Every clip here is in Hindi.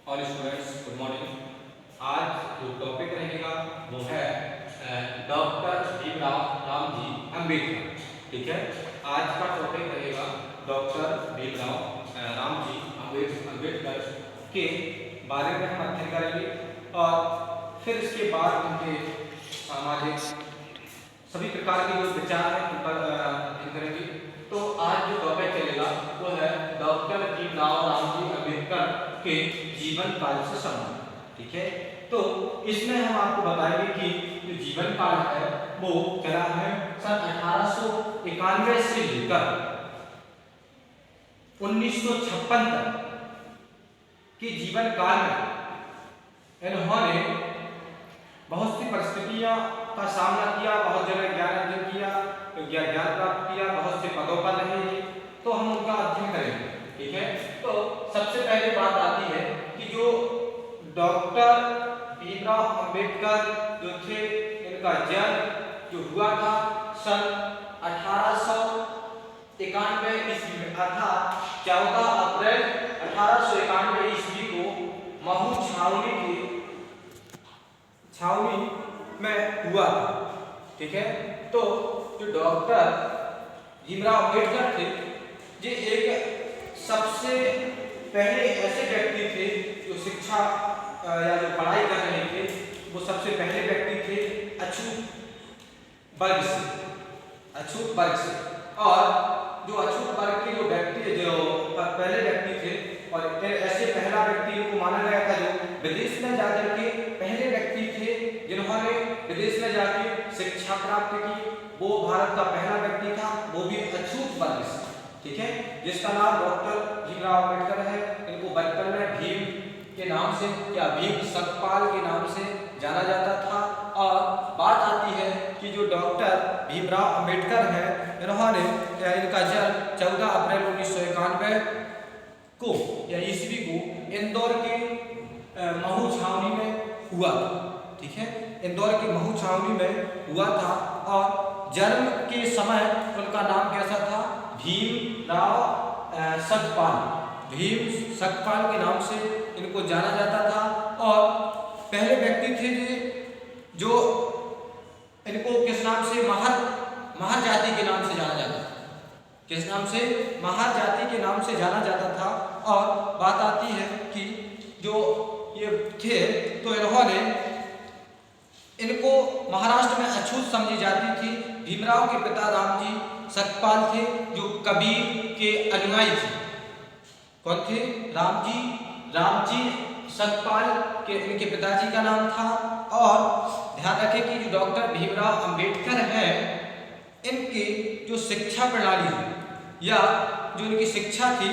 All students good morning. आज जो टॉपिक रहेगा वो है डॉक्टर भीमराव रामजी अम्बेडकर। ठीक है, आज का टॉपिक रहेगा डॉक्टर भीमराव रामजी अम्बेडकर के बारे में हम अध्ययन करेंगे और फिर इसके बाद उनके सामाजिक सभी प्रकार के जो विचार हैं उन पर अध्ययन करेंगे। तो आज जो टॉपिक चलेगा वो है डॉक्टर भीमराव रामजी अम्बेडकर के जीवन काल से संबंधित। ठीक है, तो इसमें हम आपको बताएंगे कि जो जीवन काल है वो चला है सन 1891 से लेकर 1956 तक के जीवन काल में इन्होंने बहुत सी परिस्थितियों का सामना किया, बहुत जगह ज्ञान अर्जन किया, ज्ञान प्राप्त किया, बहुत से पदों पर रहे। तो हम उनका अध्ययन करेंगे। ठीक है, तो सबसे पहले बात आती है कि जो डॉक्टर भीमराव अम्बेडकर जो थे, इनका जन्म जो हुआ था सन 1891 ईस्वी में, अर्थात 14 अप्रैल 1891 ईस्वी को महू छावनी में हुआ था। ठीक है, तो जो डॉक्टर भीमराव अम्बेडकर थे, ये एक सबसे पहले ऐसे व्यक्ति थे जो शिक्षा या जो पढ़ाई कर रहे थे, वो सबसे पहले व्यक्ति थे अछूत वर्ग से। और जो अछूत वर्ग के जो व्यक्ति जो पहले व्यक्ति थे, और ऐसे पहला व्यक्ति को माना गया था जो विदेश में जाकर के पहले व्यक्ति थे जिन्होंने विदेश में जाके शिक्षा प्राप्त की, वो भारत का पहला व्यक्ति था, वो भी अछूत वर्ग से। ठीक है, जिसका नाम डॉक्टर भीमराव अम्बेडकर है। इनको बचपन में भीम के नाम से या भीम सतपाल के नाम से जाना जाता था। और बात आती है कि जो डॉक्टर भीमराव अम्बेडकर है, इन्होंने इनका जन्म 14 अप्रैल 1991 को या ईस्वी को इंदौर के महू छावनी में हुआ था। ठीक है, इंदौर की महू छावनी में हुआ था। और जन्म के समय उनका नाम कैसा था? भीमराव सतपाल के नाम से इनको जाना जाता था। और पहले व्यक्ति थे जो इनको किस नाम से महार जाति के नाम से जाना जाता था। किस नाम से? महार जाति के नाम से जाना जाता था। और बात आती है कि जो ये थे, तो इन्होंने इनको महाराष्ट्र में अछूत समझी जाती थी। भीमराव के पिता रामजी सतपाल थे, जो कबीर के अनुयायी थे। कौन थे? रामजी सतपाल के इनके पिताजी का नाम था। और ध्यान रखें कि जो डॉक्टर भीमराव अम्बेडकर हैं, इनकी जो शिक्षा प्रणाली है या जो इनकी शिक्षा थी,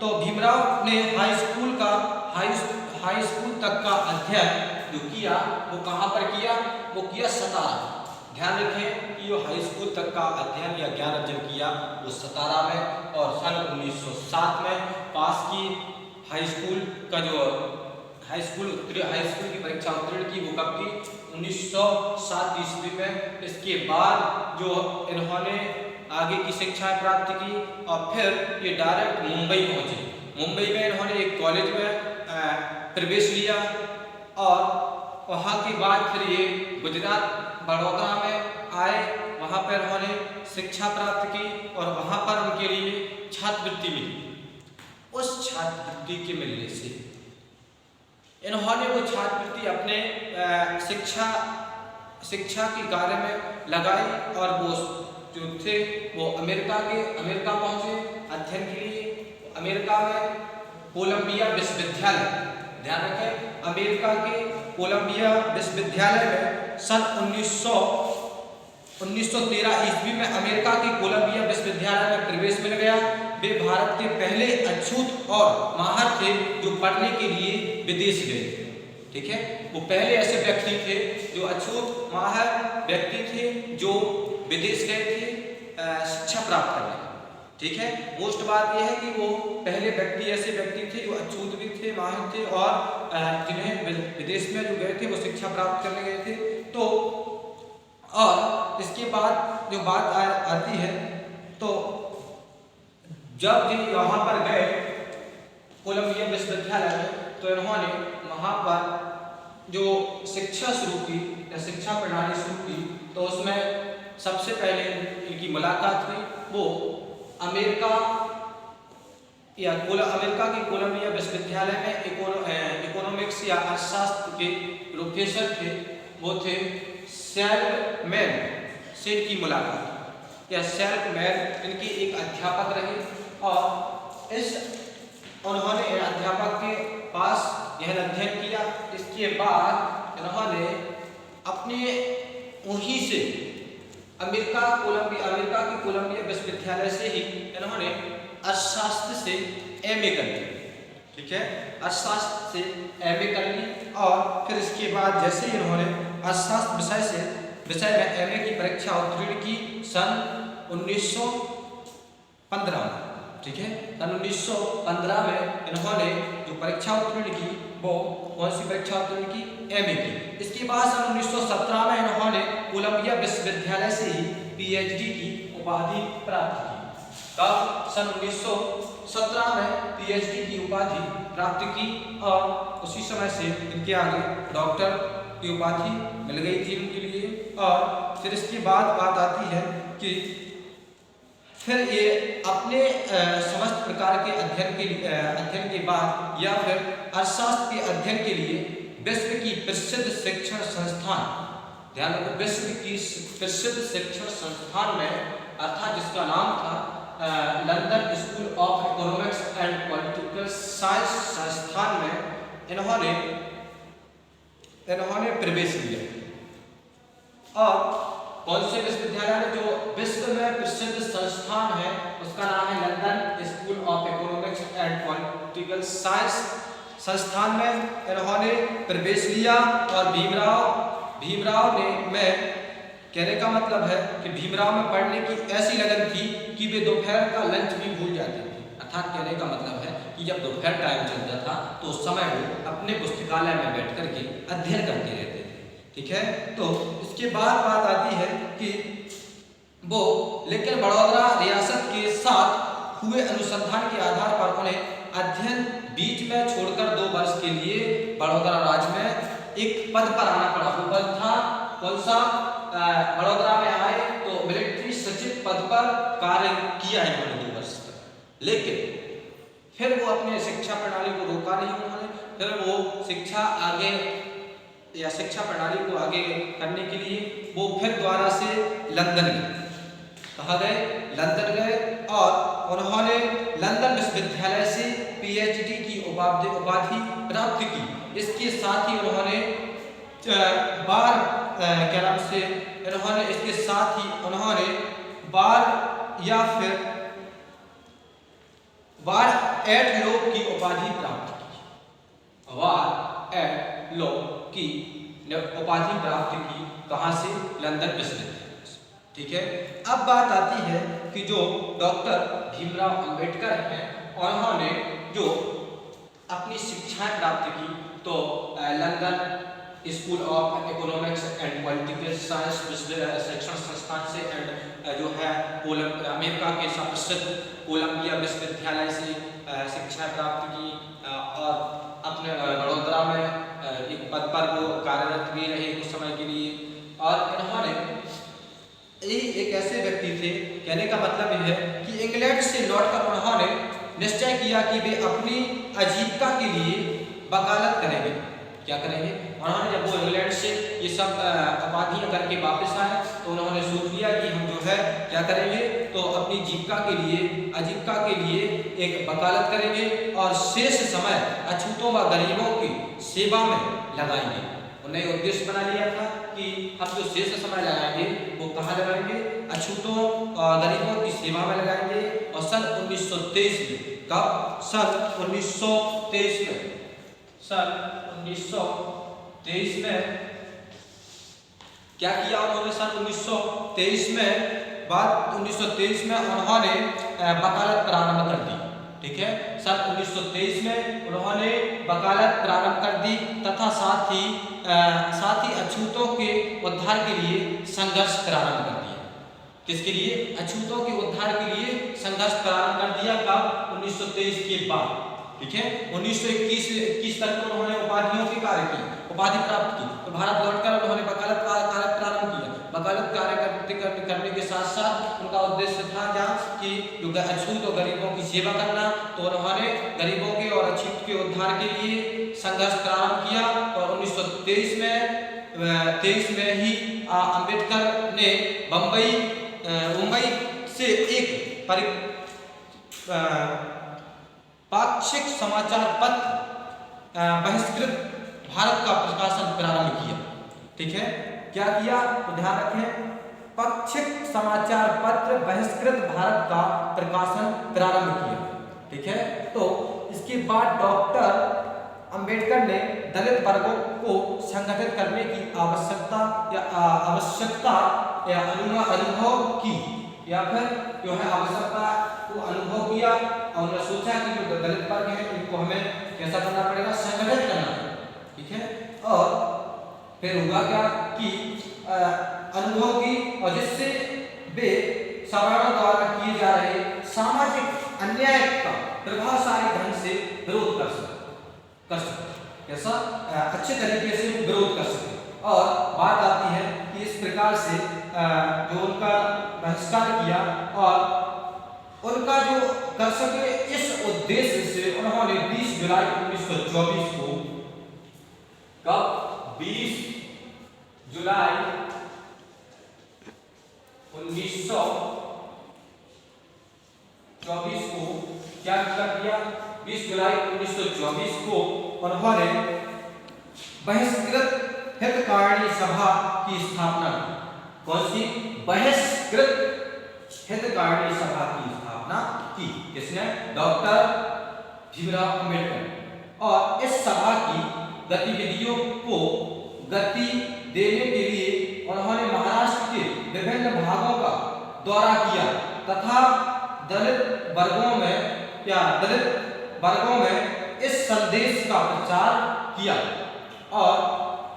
तो भीमराव ने हाई स्कूल तक का अध्ययन जो किया वो कहाँ पर किया? वो किया सतारा। ध्यान रखें कि वो हाई स्कूल तक का अध्ययन या ज्ञान अर्जन किया वो सतारा में, और सन 1907 में पास की हाई स्कूल की परीक्षा उत्तीर्ण की। वो कब की? 1907 ईस्वी में। इसके बाद जो इन्होंने आगे की शिक्षा प्राप्त की और फिर ये डायरेक्ट मुंबई पहुंचे। मुंबई में इन्होंने एक कॉलेज में प्रवेश लिया और वहाँ के बाद फिर ये गुजरात बड़ौदा में आए। वहाँ पर उन्होंने शिक्षा प्राप्त की और वहाँ पर उनके लिए छात्रवृत्ति मिली। उस छात्रवृत्ति के मिलने से इन्होंने वो छात्रवृत्ति अपने शिक्षा के कार्य में लगाई और वो जो थे वो अमेरिका पहुंचे अध्ययन के लिए। अमेरिका में कोलंबिया विश्वविद्यालय, ध्यान रखें, अमेरिका के कोलंबिया विश्वविद्यालय में सन 1913 ईस्वी में अमेरिका के कोलंबिया विश्वविद्यालय में प्रवेश मिल गया। वे भारत के पहले अछूत और माहर थे जो पढ़ने के लिए विदेश गए। ठीक है, वो पहले ऐसे व्यक्ति थे जो अछूत माहर व्यक्ति थे जो विदेश गए थे शिक्षा प्राप्त करने। ठीक है, मोस्ट बात यह है कि वो पहले ऐसे व्यक्ति थे जो अछूत भी थे, माहिर थे, और जिन्हें विदेश में जो गए थे वो शिक्षा प्राप्त करने गए थे। तो और इसके बाद जो बात आती है, तो जब ये वहाँ पर गए कोलंबिया विश्वविद्यालय में, तो इन्होंने वहाँ पर जो शिक्षा शुरू की या शिक्षा प्रणाली शुरू की, तो उसमें सबसे पहले इनकी मुलाकात हुई वो अमेरिका के कोलंबिया विश्वविद्यालय में इकोनॉमिक्स या अर्थशास्त्र के प्रोफेसर थे, वो थे सेल्कमैन से इनकी मुलाकात या सेल्कमैन इनके एक अध्यापक रहे और उन्होंने अध्यापक के पास यह अध्ययन किया। इसके बाद इन्होंने अपने वहीं से अमेरिका के कोलंबिया विश्वविद्यालय से ही इन्होंने अर्थशास्त्र से एमए कर ली। ठीक है, अर्थशास्त्र से एमए कर ली और फिर इसके बाद जैसे ही इन्होंने अर्थशास्त्र विषय में एमए की परीक्षा उत्तीर्ण की सन 1915 में। ठीक है, सन 1915 में इन्होंने जो परीक्षा उत्तीर्ण की वो कौन सी परीक्षा उत्तीर्ण की? एमए की। इसके बाद सन 1917 में इन्होंने कोलंबिया विश्वविद्यालय से ही पीएचडी की उपाधि प्राप्त की। तब सन 1917 में पीएचडी की उपाधि प्राप्त की और उसी समय से इनके आगे डॉक्टर की उपाधि मिल गई थी इनके लिए। और फिर इसके बाद बात आती है कि फिर ये अपने समस्त प्रकार के अध्ययन के बाद या फिर अर्थशास्त्र के अध्ययन के लिए विश्व की प्रसिद्ध शिक्षण संस्थान, ध्यान रखो, विश्व की प्रसिद्ध शिक्षण संस्थान में अर्थात जिसका नाम था London school of economics and political science संस्थान में इन्होंने प्रवेश लिया। और कौन से विश्वविद्यालय में? जो विश्व में प्रसिद्ध संस्थान है उसका नाम है London school of economics and political science संस्थान में इन्होंने प्रवेश लिया। और भीमराव ने, मैं कहने का मतलब है कि भीमराव में पढ़ने की ऐसी लगन थी कि वे दोपहर का लंच भी भूल जाते थे। अर्थात कहने का मतलब है कि जब दोपहर टाइम चलता था तो उस समय वो अपने पुस्तकालय में बैठ करके अध्ययन करते रहते थे। ठीक है, तो इसके बाद बात आती है कि वो लेकिन बड़ौदा रियासत के साथ हुए अनुसंधान के आधार पर उन्हें अध्ययन बीच में छोड़कर 2 वर्ष के लिए बड़ौदा राज्य में एक पद पर आना पड़ा। वो पद था कौन सा? बड़ौदा में आए तो मिलिट्री सचिव पद पर कार्य किया है उन्होंने 2 वर्ष तक। लेकिन फिर वो अपने शिक्षा प्रणाली को रोका नहीं उन्होंने, फिर वो शिक्षा प्रणाली को आगे करने के लिए वो फिर दोबारा से लंदन गए। कहाँ गए? लंदन गए और उन्होंने लंदन विश्वविद्यालय से पीएचडी की उपाधि प्राप्त की। इसके साथ ही उन्होंने बार एट लॉ की उपाधि प्राप्त की। बार एट लॉ की उपाधि प्राप्त की कहाँ से? लंदन विश्वविद्यालय से। ठीक है, अब बात आती है कि जो डॉक्टर भीमराव अंबेडकर हैं उन्होंने जो अपनी शिक्षाएं प्राप्त की तो London school of economics and political science शिक्षण संस्थान से एंड जो है अमेरिका के प्रसिद्ध कोलंबिया विश्वविद्यालय से शिक्षा प्राप्त की और अपने बड़ौदा में एक पद पर वो कार्यरत भी रहे कुछ समय के लिए। और इन्होंने एक ऐसे व्यक्ति थे, कहने का मतलब यह है कि इंग्लैंड से लौटकर उन्होंने निश्चय किया कि वे अपनी आजीविका के लिए वकालत करेंगे। क्या करेंगे? उन्होंने जब वो इंग्लैंड से ये सब उपाधियां करके वापस आए तो उन्होंने सोच लिया कि हम जो है क्या करेंगे, तो अपनी आजीविका के लिए एक वकालत करेंगे और शेष समय अछूतों व गरीबों की सेवा में लगाएंगे। उन्होंने उद्देश्य बना लिया था कि हम जो शेष समय लगाएंगे वो कहाँ लगाएंगे? अछूतों और गरीबों की सेवा में लगाएंगे। और सन 1923 में, कब? सन 1923 में क्या किया उन्होंने? सन 1923 में उन्होंने वकालत प्रारंभ कर दी। ठीक है, सन 1923 में उन्होंने वकालत प्रारंभ कर दी तथा साथ ही अछूतों के उद्धार के लिए संघर्ष प्रारंभ कर दिया। किसके लिए? अछूतों के उद्धार के लिए संघर्ष प्रारंभ कर दिया। कब? 1923 के बाद। ठीक है। 1921 तक तो उन्होंने उपाधियों के कार्य की, उपाधि प्राप्त की। तो भारत लौटकर उन्होंने वकालत कार्य प्रारंभ किया। वकालत कार्य करने के साथ साथ उनका उद्देश्य था क्या कि जो अछूत और गरीबों की सेवा करना। तो उन्होंने गरीबों के और अछूत के उद्धार के लिए संघर्ष प्रारंभ किया और 1923 में ही अंबेडकर ने मुंबई से एक पाक्षिक समाचार पत्र बहिष्कृत भारत का प्रकाशन प्रारंभ किया। ठीक है, क्या किया तो ध्यान रखें, पाक्षिक समाचार पत्र बहिष्कृत भारत का प्रकाशन प्रारंभ किया। ठीक है, तो इसके बाद डॉक्टर अंबेडकर ने दलित वर्गों को संगठित करने की आवश्यकता या अनुभव की, या फिर जो है आवश्यकता को अनुभव किया और उन्होंने सोचा कि जो दलित वर्ग है उनको हमें कैसा करना पड़ेगा, संगठित करना पड़ेगा। ठीक है, और फिर हुआ क्या कि अनुभव की, और जिससे वे सवर्णों द्वारा किए जा रहे सामाजिक अन्याय का प्रभावशाली ढंग से विरोध कर सके, कैसा अच्छे तरीके से विरोध कर सके। और बात आती है कि इस प्रकार से जो उनका बहिष्कार किया और उनका जो कर सके, इस उद्देश्य से उन्होंने 20 जुलाई 1924 को, कब 20 जुलाई 1924 को क्या कर दिया, 20 जुलाई 1924 को उन्होंने बहिष्कृत हितकारिणी सभा की स्थापना की। कौन सी? बहिष्कृत हितकारिणी सभा की स्थापना की। किसने? डॉक्टर भीमराव अंबेडकर। और इस सभा की गतिविधियों को गति देने के लिए उन्होंने महाराष्ट्र के विभिन्न भागों का दौरा किया तथा दलित वर्गों में इस संदेश का प्रचार किया और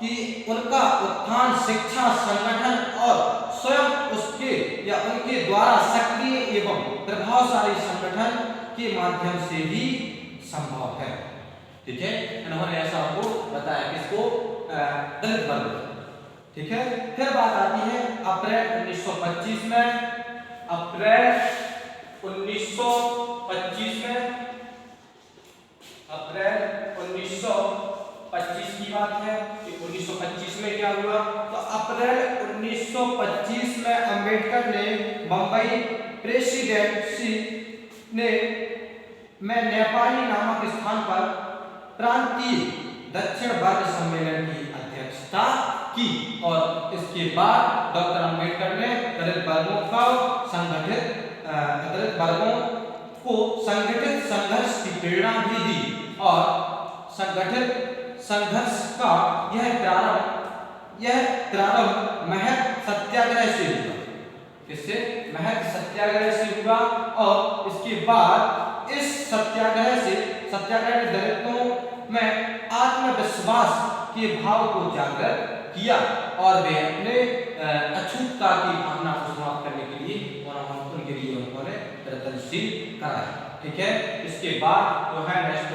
कि उनका उत्थान शिक्षा, संगठन और स्वयं उसके या उनके द्वारा सक्रिय एवं प्रभावशाली संगठन के माध्यम से ही संभव है। ठीक है, इन्होंने ऐसा आपको बताया, किसको? दलित वर्ग। ठीक है, फिर बात आती है अप्रैल 1925 में। अप्रैल 1925 की बात है कि 1925 में क्या हुआ, तो अप्रैल 1925 में अंबेडकर ने मुंबई प्रेसिडेंसी में नेपाली नामक स्थान पर प्रांतीय दक्षिण वर्ग सम्मेलन की अध्यक्षता की। और इसके बाद डॉक्टर अंबेडकर ने दलित वर्गों को संगठित संघर्ष की प्रेरणा भी दी और संगठित संघर्ष का यह प्रारंभ महत सत्याग्रह से हुआ। इससे महत सत्याग्रह से हुआ और इसके बाद इस सत्याग्रह ने दलितों में आत्मविश्वास के भाव को जागृत किया और वे अपने अछूतता की भावना को समाप्त करने के लिए उन्होंने प्रयत्नशील कराया। ठीक है, इसके बाद जो है नेक्स्ट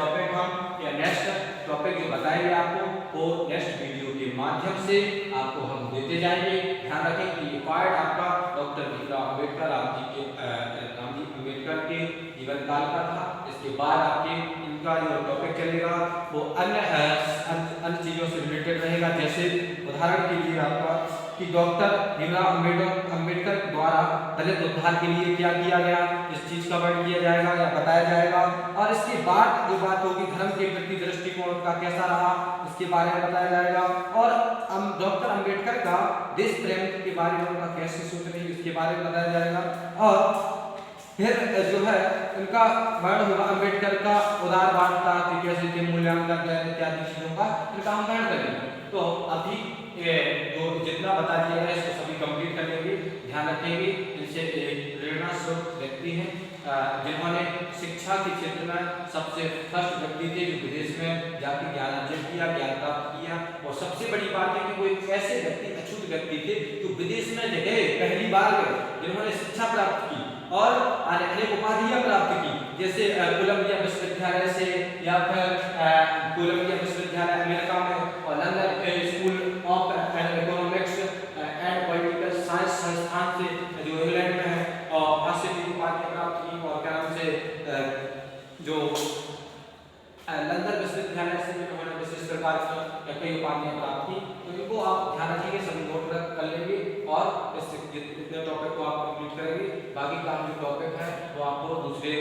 टॉपिक जो बताएंगे आपको वो नेक्स्ट वीडियो के माध्यम से आपको हम देते जाएंगे। ध्यान रखें कि ये पार्ट आपका डॉक्टर भीमराव अम्बेडकर अम्बेडकर के जीवन काल का था। इसके बाद आपके इनका जो टॉपिक चलेगा वो अन्य चीजों से रिलेटेड रहेगा। जैसे उदाहरण के लिए आपका कि डॉक्टर भीमराव अम्बेडकर द्वारा दलित उद्धार के लिए क्या किया गया, इस चीज का वर्णन किया जाएगा या बताया जाएगा। और इसके बाद जो बात होगी धर्म के प्रति दृष्टिकोण का कैसा रहा, इसके बारे में बताया जाएगा। और डॉक्टर अम्बेडकर का देश प्रेम के बारे में उनका कैसे सोच रही इसके बारे में बताया जाएगा। और फिर जो है उनका वर्णन होगा अम्बेडकर का उदारवादता कैसे मूल्यांकन इत्यादि चीजों का इनका हम वर्णन करेंगे। तो अभी जो जितना बता दिया है इसको सभी कंप्लीट कर लेंगे। ध्यान रखेंगे इनसे एक प्रेरणा स्रोत व्यक्ति हैं जिन्होंने शिक्षा के क्षेत्र में सबसे फर्स्ट व्यक्ति थे जो विदेश में जाकर ज्ञान अर्जन किया, ज्ञान प्राप्त किया। और सबसे बड़ी बात है कि वो एक ऐसे व्यक्ति अछूत व्यक्ति थे जो विदेश में जगह पहली बार गए जिन्होंने शिक्षा प्राप्त की। और अनेक उपाधियां प्राप्त की, जैसे कोलंबिया विश्वविद्यालय से या फिर कोलंबिया विश्वविद्यालय अमेरिका में और London school of economics and political science संस्थान से जो इंग्लैंड में है और वहाँ से भी उपाधियां प्राप्त की। और क्या नाम से जो लंदन विश्वविद्यालय से भी उन्होंने विशेष प्रकार की कई उपाधियां प्राप्त की। तो इनको आप ध्यान रखिएगा, सभी नोट कर लेंगे और इतने टॉपिक को आप कंप्लीट करेंगे। बाकी का जो टॉपिक है वो आपको दूसरे